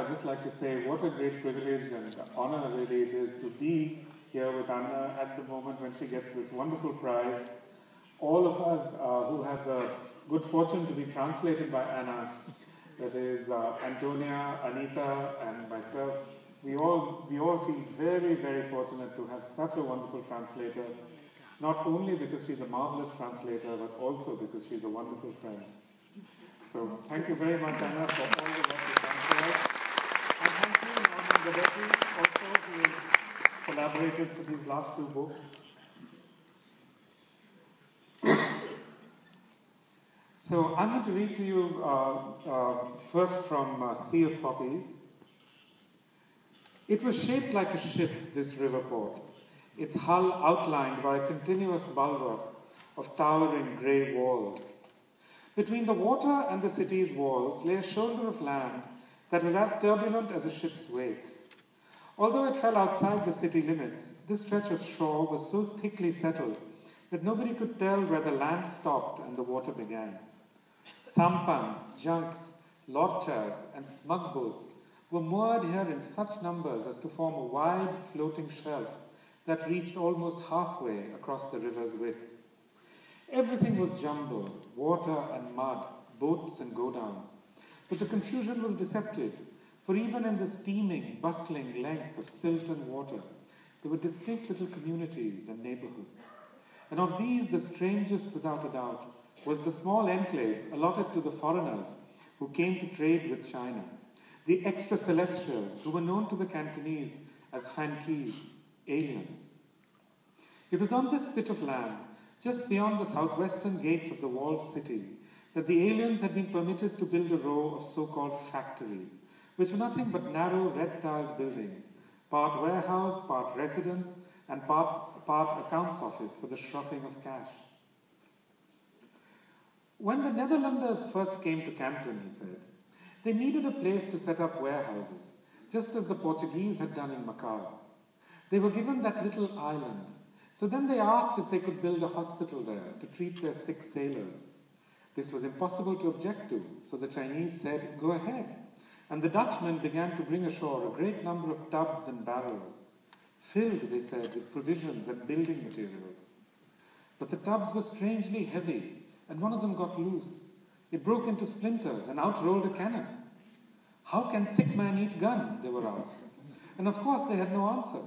I'd just like to say what a great privilege and honor really it is to be here with Anna at the moment when she gets this wonderful prize. All of us who have the good fortune to be translated by Anna, that is Antonia, Anita, and myself, we all feel very, very fortunate to have such a wonderful translator, not only because she's a marvelous translator, but also because she's a wonderful friend. So thank you very much, Anna, for all the work you've done for us. And thank you, Norman Gadetti, also, who has collaborated for these last two books. So I'm going to read to you first from Sea of Poppies. It was shaped like a ship, this river port, its hull outlined by a continuous bulwark of towering grey walls. Between the water and the city's walls lay a shoulder of land that was as turbulent as a ship's wake. Although it fell outside the city limits, this stretch of shore was so thickly settled that nobody could tell where the land stopped and the water began. Sampans, junks, lorchas, and smug boats were moored here in such numbers as to form a wide floating shelf that reached almost halfway across the river's width. Everything was jumbled, water and mud, boats and go-downs. But the confusion was deceptive, for even in this teeming, bustling length of silt and water, there were distinct little communities and neighborhoods. And of these, the strangest, without a doubt, was the small enclave allotted to the foreigners who came to trade with China, the extra-celestials who were known to the Cantonese as Fankis, aliens. It was on this bit of land, just beyond the southwestern gates of the walled city, that the aliens had been permitted to build a row of so-called factories, which were nothing but narrow red-tiled buildings, part warehouse, part residence, and part accounts office for the shruffing of cash. When the Netherlanders first came to Canton, he said, they needed a place to set up warehouses, just as the Portuguese had done in Macau. They were given that little island, so then they asked if they could build a hospital there to treat their sick sailors. This was impossible to object to, so the Chinese said, go ahead. And the Dutchmen began to bring ashore a great number of tubs and barrels, filled, they said, with provisions and building materials. But the tubs were strangely heavy, and one of them got loose. It broke into splinters, and out rolled a cannon. How can sick man eat gun? They were asked. And of course they had no answer.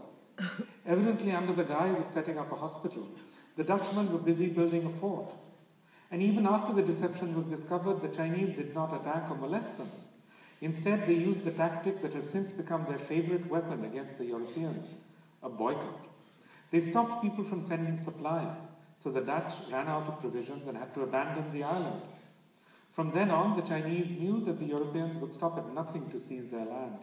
Evidently under the guise of setting up a hospital, the Dutchmen were busy building a fort. And even after the deception was discovered, the Chinese did not attack or molest them. Instead, they used the tactic that has since become their favorite weapon against the Europeans, a boycott. They stopped people from sending supplies, so the Dutch ran out of provisions and had to abandon the island. From then on, the Chinese knew that the Europeans would stop at nothing to seize their land.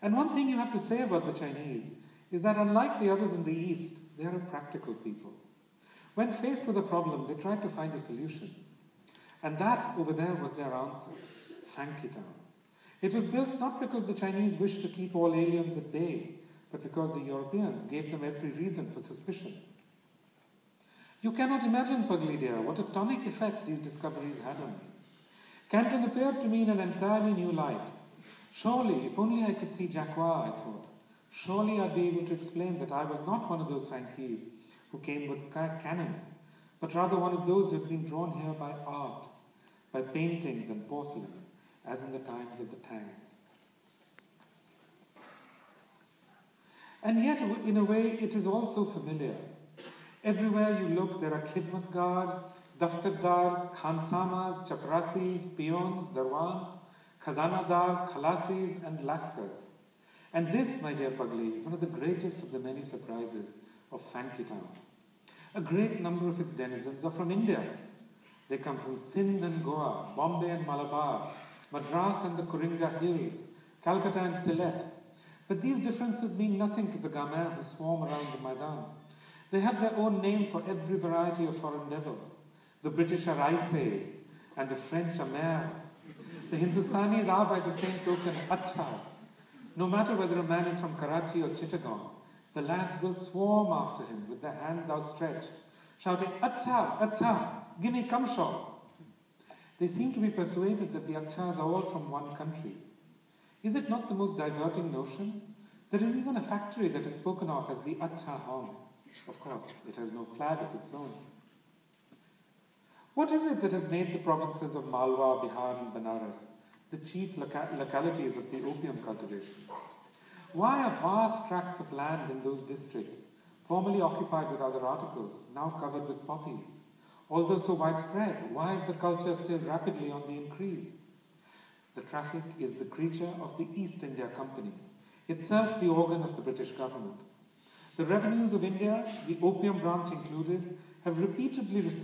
And one thing you have to say about the Chinese is that unlike the others in the East, they are a practical people. When faced with a problem, they tried to find a solution. And that, over there, was their answer, Fankitown. It was built not because the Chinese wished to keep all aliens at bay, but because the Europeans gave them every reason for suspicion. You cannot imagine, Pugly dear, what a tonic effect these discoveries had on me. Canton appeared to me in an entirely new light. Surely, if only I could see Jacques, I thought, surely I'd be able to explain that I was not one of those Fankis who came with cannon, but rather one of those who had been drawn here by art, by paintings and porcelain, as in the times of the Tang. And yet, in a way, it is also familiar. Everywhere you look, there are khidmatgars, daftargars, khansamas, chaprasis, peons, darwans, khazanadars, khalasis, and laskars. And this, my dear Pugly, is one of the greatest of the many surprises of Fankitown. A great number of its denizens are from India. They come from Sindh and Goa, Bombay and Malabar, Madras and the Kuringa Hills, Calcutta and Sylhet. But these differences mean nothing to the gamins who swarm around the Maidan. They have their own name for every variety of foreign devil. The British are Aises, and the French are merdes. The Hindustanis are, by the same token, Achas. No matter whether a man is from Karachi or Chittagong, the lads will swarm after him with their hands outstretched, shouting, Acha, Acha, give me kamshaw. They seem to be persuaded that the Achas are all from one country. Is it not the most diverting notion? There is even a factory that is spoken of as the Acha Horn. Of course, it has no flag of its own. What is it that has made the provinces of Malwa, Bihar and Banaras the chief localities of the opium cultivation? Why are vast tracts of land in those districts, formerly occupied with other articles, now covered with poppies? Although so widespread, why is the culture still rapidly on the increase? The traffic is the creature of the East India Company, itself the organ of the British government. The revenues of India, the opium branch included, have repeatedly received